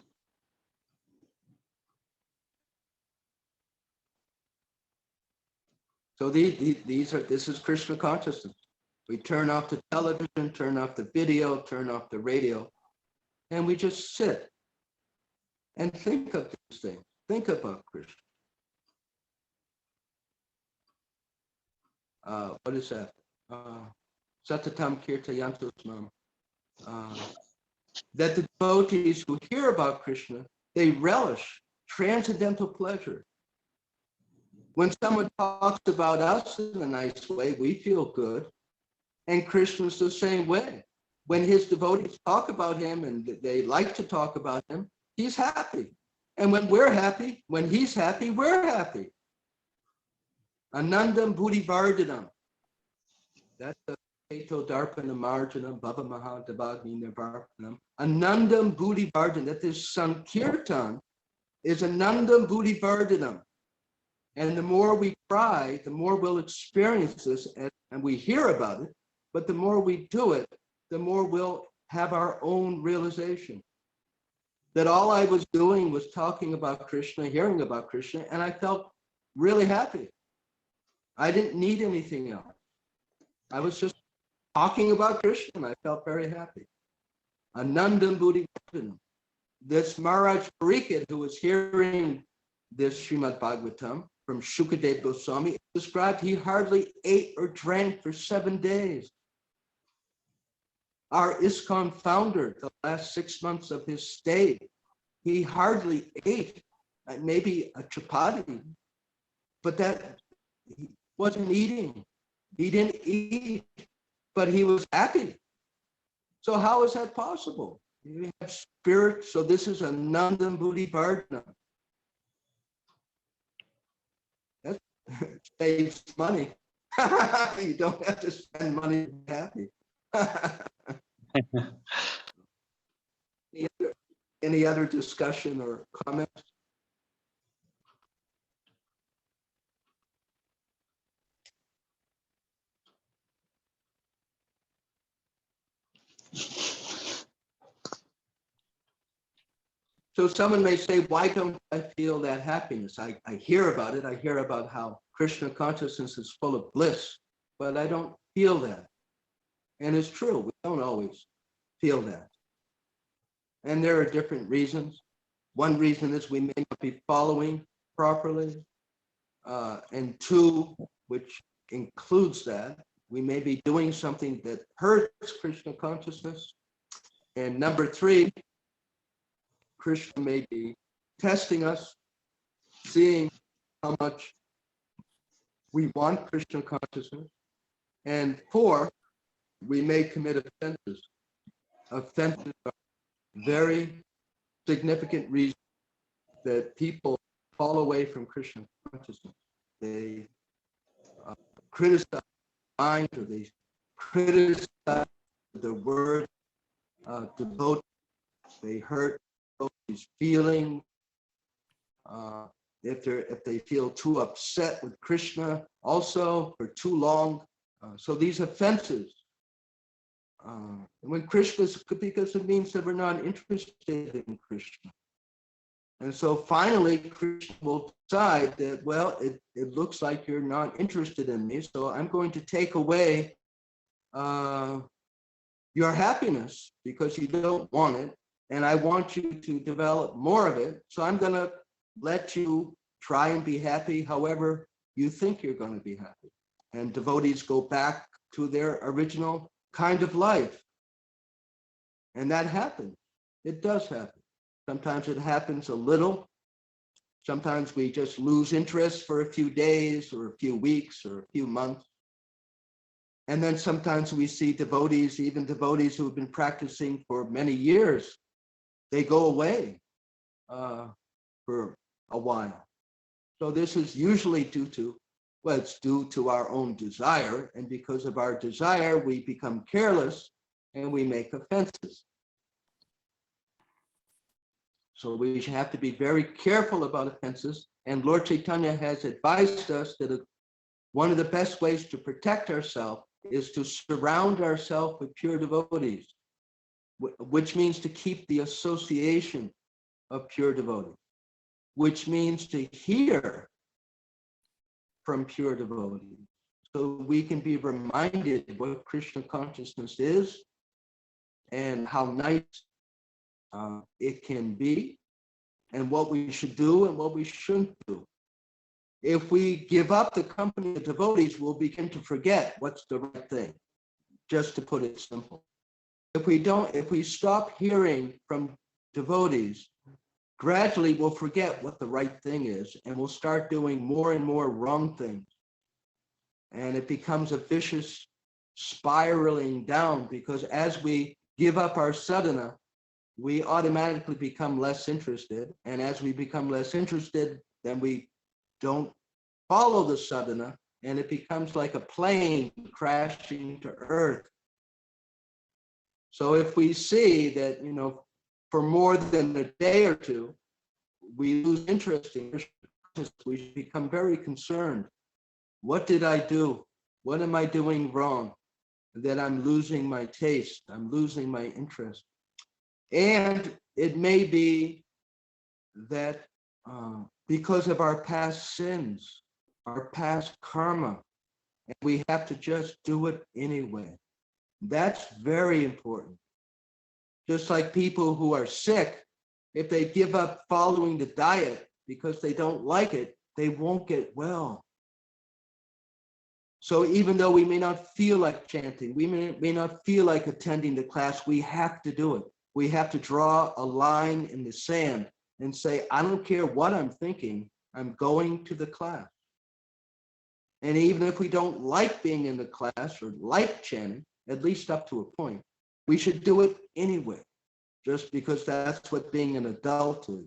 So this is Krishna consciousness. We turn off the television, turn off the video, turn off the radio, and we just sit and think of these things. Think about Krishna. What is that? Satatam Kirtayantu Smam. That the devotees who hear about Krishna, they relish transcendental pleasure. When someone talks about us in a nice way, we feel good. And Krishna's the same way. When his devotees talk about him and they like to talk about him, he's happy. And when we're happy, when he's happy, we're happy. Anandam Buddhi Vardhanam. That's the Keto Darpana Marjanam Bhava Mahadavagni Nivarpanam. Anandam Buddhi Vardhanam. That this Sankirtan is Anandam Buddhi Vardhanam. And the more we try, the more we'll experience this, and we hear about it, but the more we do it, the more we'll have our own realization that all I was doing was talking about Krishna, hearing about Krishna, and I felt really happy. I didn't need anything else. I was just talking about Krishna, and I felt very happy. Anandam Buddhi. This Maharaj Pariksit, who was hearing this Srimad Bhagavatam from Shukadev Goswami, described he hardly ate or drank for 7 days. Our ISKCON founder, the last 6 months of his stay, he hardly ate, maybe a chapati, but that he wasn't eating. He didn't eat, but he was happy. So how is that possible? You have spirit, so this is Anandam Buddhi Vardhana. That saves money. You don't have to spend money to be happy. Any other discussion or comments? So someone may say, why don't I feel that happiness? I hear about it. I hear about how Krishna consciousness is full of bliss, but I don't feel that. And it's true, we don't always feel that. And there are different reasons. One reason is we may not be following properly. And two, which includes that, we may be doing something that hurts Krishna consciousness. And number three, Krishna may be testing us, seeing how much we want Krishna consciousness. And four, we may commit offenses. Offenses are very significant reason that people fall away from Krishna consciousness. They criticize mind, or they criticize the word devote. They hurt these feelings. If they feel too upset with Krishna, also for too long. So these offenses. When Krishna, because it means that we're not interested in Krishna. And so finally, Krishna will decide that, well, it looks like you're not interested in me, so I'm going to take away your happiness because you don't want it, and I want you to develop more of it, so I'm going to let you try and be happy however you think you're going to be happy. And devotees go back to their original kind of life. And that happens. It does happen. Sometimes it happens a little. Sometimes we just lose interest for a few days or a few weeks or a few months. And then sometimes we see devotees, even devotees who have been practicing for many years, they go away for a while. So this is usually due to, well, it's due to our own desire. And because of our desire, we become careless and we make offenses. So we have to be very careful about offenses. And Lord Chaitanya has advised us that one of the best ways to protect ourselves is to surround ourselves with pure devotees, which means to keep the association of pure devotees, which means to hear from pure devotees. So we can be reminded what Krishna consciousness is and how nice it can be, and what we should do and what we shouldn't do. If we give up the company of devotees, we'll begin to forget what's the right thing, just to put it simple. If we stop hearing from devotees, gradually we'll forget what the right thing is, and we'll start doing more and more wrong things. And it becomes a vicious spiraling down, because as we give up our sadhana, we automatically become less interested. And as we become less interested, then we don't follow the sadhana, and it becomes like a plane crashing to earth. So if we see that, for more than a day or two, we lose interest in Krishna we should become very concerned. What did I do? What am I doing wrong? That I'm losing my taste, I'm losing my interest. And it may be that because of our past sins, our past karma, and we have to just do it anyway. That's very important. Just like people who are sick, if they give up following the diet because they don't like it, they won't get well. So even though we may not feel like chanting, we may not feel like attending the class, we have to do it. We have to draw a line in the sand and say, I don't care what I'm thinking, I'm going to the class. And even if we don't like being in the class or like chanting, at least up to a point, we should do it anyway, just because that's what being an adult is.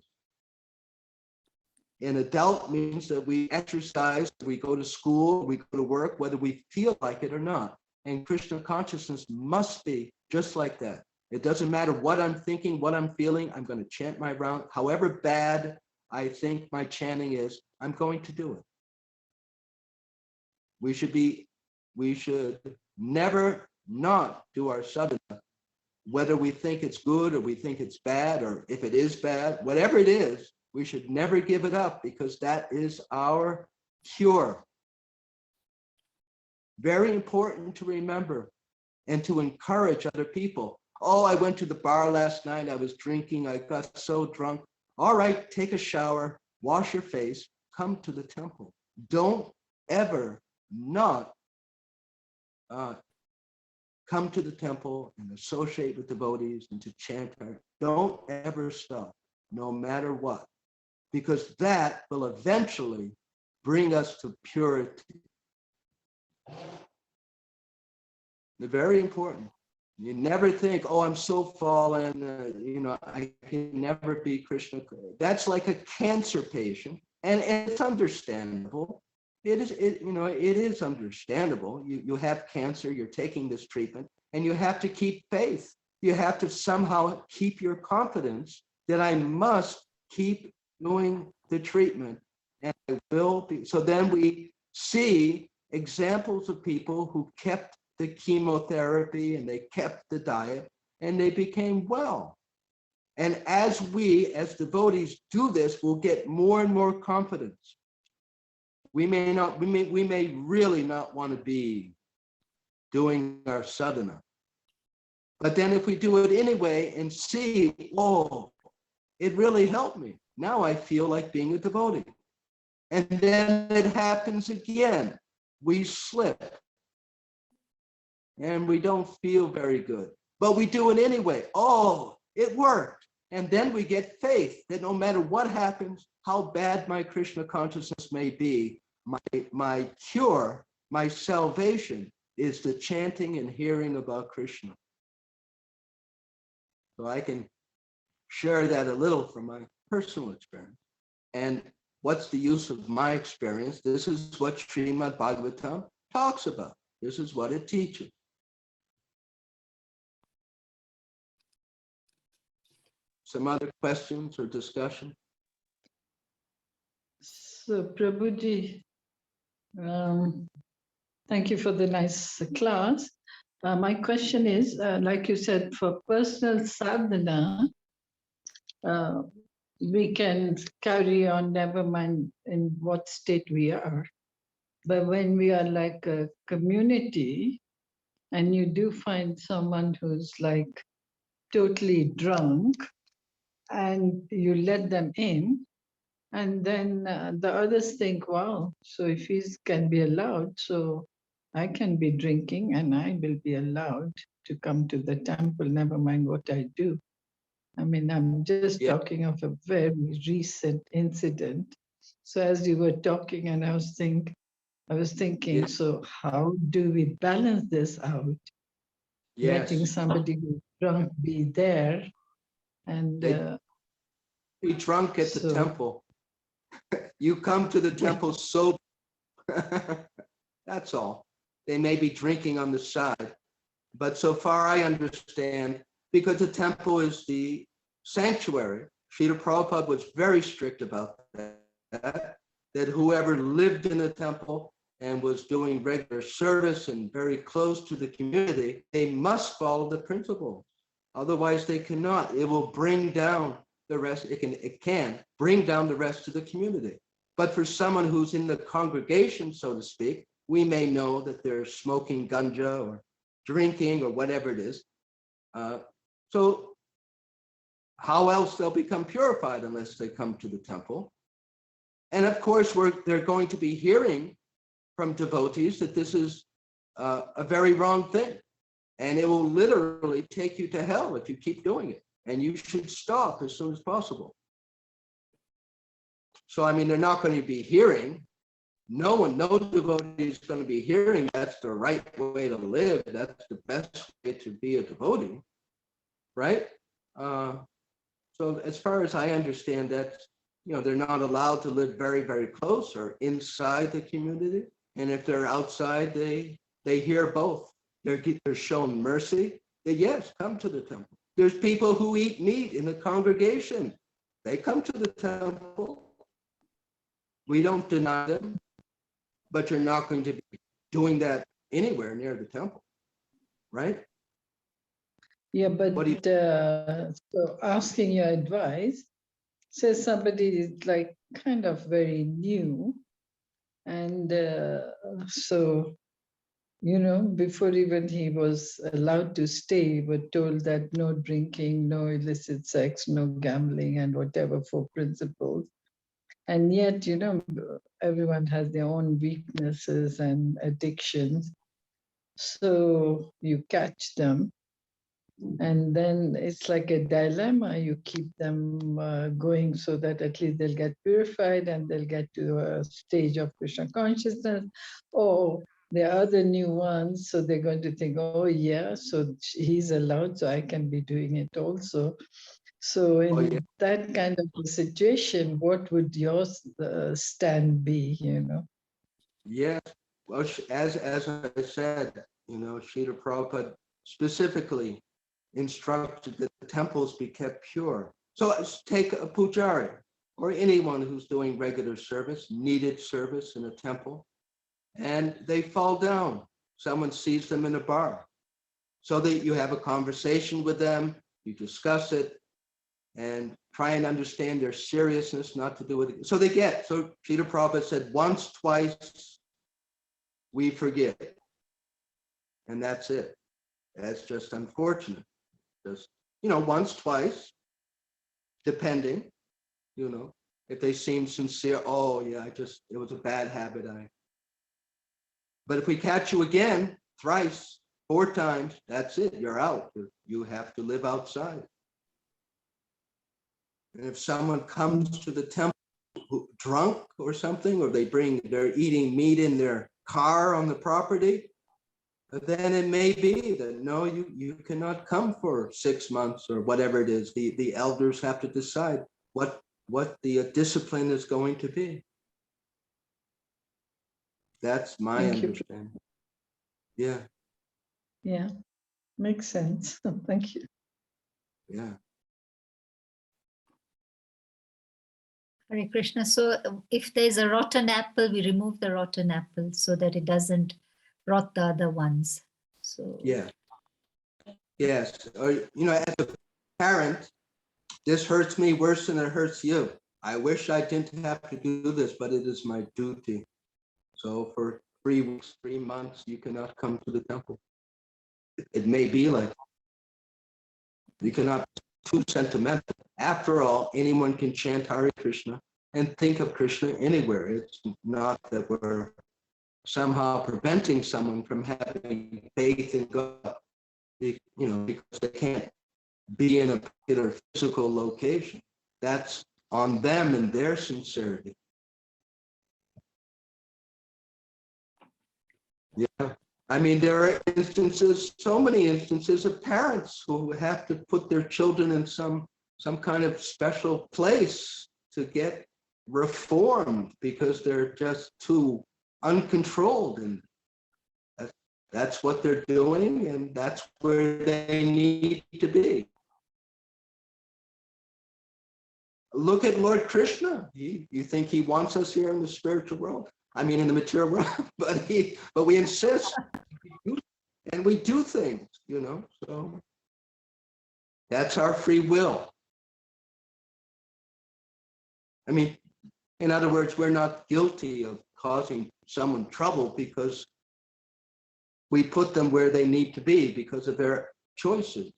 An adult means that we exercise, we go to school, we go to work, whether we feel like it or not. And Krishna consciousness must be just like that. It doesn't matter what I'm thinking, what I'm feeling, I'm going to chant my round. However bad I think my chanting is, I'm going to do it. We should never not do our sadhana, whether we think it's good or we think it's bad, or if it is bad, whatever it is, we should never give it up, because that is our cure. Very important to remember and to encourage other people. Oh, I went to the bar last night, I was drinking, I got so drunk. All right, take a shower, wash your face, come to the temple. Don't ever not come to the temple and associate with devotees and to chant. Don't ever stop, no matter what, because that will eventually bring us to purity. They're very important. You never think, oh, I'm so fallen, I can never be Krishna. That's like a cancer patient, and it's understandable. It is understandable. You have cancer, you're taking this treatment, and you have to keep faith. You have to somehow keep your confidence that I must keep doing the treatment, and I will be. So then we see examples of people who kept the chemotherapy and they kept the diet and they became well. And as we, as devotees, do this, we'll get more and more confidence. We may really not want to be doing our sadhana. But then if we do it anyway and see, oh, it really helped me. Now I feel like being a devotee. And then it happens again. We slip. And we don't feel very good. But we do it anyway. Oh, it worked. And then we get faith that no matter what happens, how bad my Krishna consciousness may be, my cure, my salvation is the chanting and hearing about Krishna. So I can share that a little from my personal experience. And what's the use of my experience? This is what Srimad Bhagavatam talks about. This is what it teaches. Some other questions or discussion? So, Prabhuji, thank you for the nice class. My question is, like you said, for personal sadhana, we can carry on, never mind in what state we are. But when we are like a community, and you do find someone who's like totally drunk, and you let them in, and then the others think, wow, so if he can be allowed, so I can be drinking and I will be allowed to come to the temple, never mind what I do. I mean, I'm just talking of a very recent incident. So as you were talking, and I was thinking, so how do we balance this out? Letting somebody who's drunk be there, and be drunk at the temple. You come to the temple sober. That's all. They may be drinking on the side, but so far I understand, because the temple is the sanctuary. Srila Prabhupada was very strict about that. that whoever lived in the temple and was doing regular service and very close to the community, they must follow the principles. Otherwise, they cannot. It will bring down the rest. It can bring down the rest of the community. But for someone who's in the congregation, so to speak, we may know that they're smoking ganja or drinking or whatever it is. So how else they'll become purified unless they come to the temple? And of course, they're going to be hearing from devotees that this is a very wrong thing. And it will literally take you to hell if you keep doing it. And you should stop as soon as possible. So, I mean, they're not going to be hearing. No devotee is going to be hearing that's the right way to live. That's the best way to be a devotee, right? So as far as I understand that, they're not allowed to live very, very close or inside the community. And if they're outside, they hear both. They're shown mercy. That yes, come to the temple. There's people who eat meat in the congregation. They come to the temple. We don't deny them, but you're not going to be doing that anywhere near the temple, right? Yeah, but so asking your advice, say somebody is like kind of very new, and so, before even he was allowed to stay, were told that no drinking, no illicit sex, no gambling, and whatever, 4 principles. And yet, everyone has their own weaknesses and addictions. So you catch them. And then it's like a dilemma. You keep them going so that at least they'll get purified and they'll get to a stage of Krishna consciousness. Or there are other new ones, so they're going to think, oh yeah, so he's allowed, so I can be doing it also. So in that kind of a situation, what would your stand be, Yes, well, as I said, Srila Prabhupada specifically instructed that the temples be kept pure. So let's take a pujari or anyone who's doing regular service, needed service in a temple, and they fall down. Someone sees them in a bar. So that you have a conversation with them, you discuss it, and try and understand their seriousness not to do it. So Srila Prabhupada said, once, twice, we forgive. And that's it. That's just unfortunate. Just, once, twice, depending, if they seem sincere, oh yeah, it was a bad habit. But if we catch you again, thrice, 4 times, that's it, you're out. You have to live outside. And if someone comes to the temple drunk or something, or they're eating meat in their car on the property, then it may be that no, you cannot come for 6 months or whatever it is. The elders have to decide what the discipline is going to be. That's my understanding. Yeah. Yeah, makes sense. Thank you. Yeah. Hare Krishna. So if there's a rotten apple, we remove the rotten apple so that it doesn't rot the other ones. So yeah. Yes. Or, as a parent, this hurts me worse than it hurts you. I wish I didn't have to do this, but it is my duty. So for 3 weeks, 3 months, you cannot come to the temple. It may be like you cannot be too sentimental. After all, anyone can chant Hare Krishna and think of Krishna anywhere. It's not that we're somehow preventing someone from having faith in God, because they can't be in a particular physical location. That's on them and their sincerity. Yeah. I mean, there are instances, so many instances of parents who have to put their children in some kind of special place to get reformed because they're just too uncontrolled. And that's what they're doing, and that's where they need to be. look at Lord Krishna. You think he wants us here in the spiritual world? I mean, in the material world, but we insist, and we do things, you know, so that's our free will. I mean, in other words, we're not guilty of causing someone trouble because we put them where they need to be because of their choices.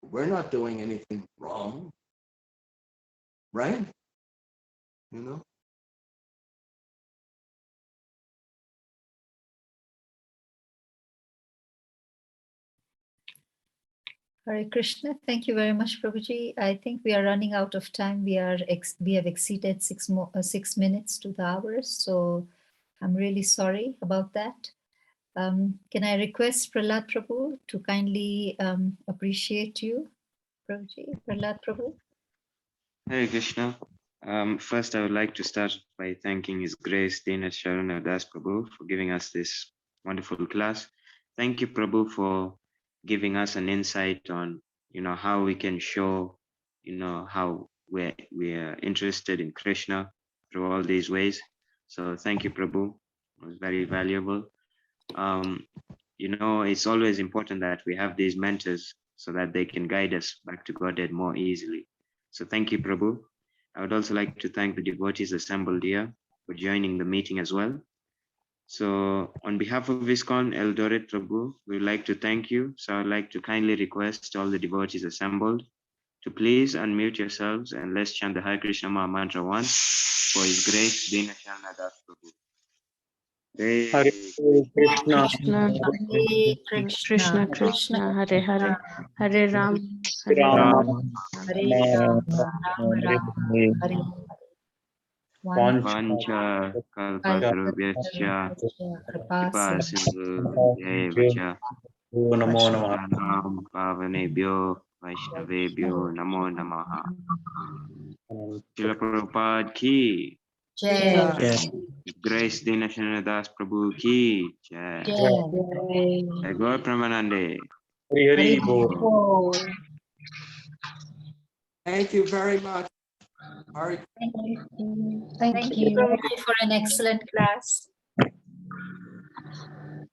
We're not doing anything wrong, right? You know? Hare Krishna. Thank you very much, Prabhuji. I think we are running out of time. We have exceeded 6 minutes to the hours. So I'm really sorry about that. Can I request Prahlad Prabhu to kindly appreciate you, Prabhuji? Prahlad Prabhu. Hare Krishna. First, I would like to start by thanking His Grace Dina Sharana Das Prabhu for giving us this wonderful class. Thank you, Prabhu, for giving us an insight on, how we can show, how we're interested in Krishna through all these ways. So thank you, Prabhu. It was very valuable. It's always important that we have these mentors so that they can guide us back to Godhead more easily. So thank you, Prabhu. I would also like to thank the devotees assembled here for joining the meeting as well. So on behalf of ISKCON Eldoret Prabhu, we would like to thank you. So I'd like to kindly request all the devotees assembled to please unmute yourselves and let's chant the Hare Krishna Maha Mantra once for His Grace Dina Sharana Das Prabhu. Hare Krishna. Krishna, Krishna Krishna, Hare Hare, Hare Ram, Hare Ram. Ram. Hare Ram, Ram Hare Vancha kalpatarubhyascha kripa sindhu evacha Namo Namah. Nam pavanebhyo vaishnavebhyo namo namaha. Srila Prabhupada ki Jai. Grace Dina Sharana Das Prabhu ki jai. Jai Gaur Pramanande. Hari Bol. Thank you very much. All right. Thank you, Prabhuji, for an excellent class.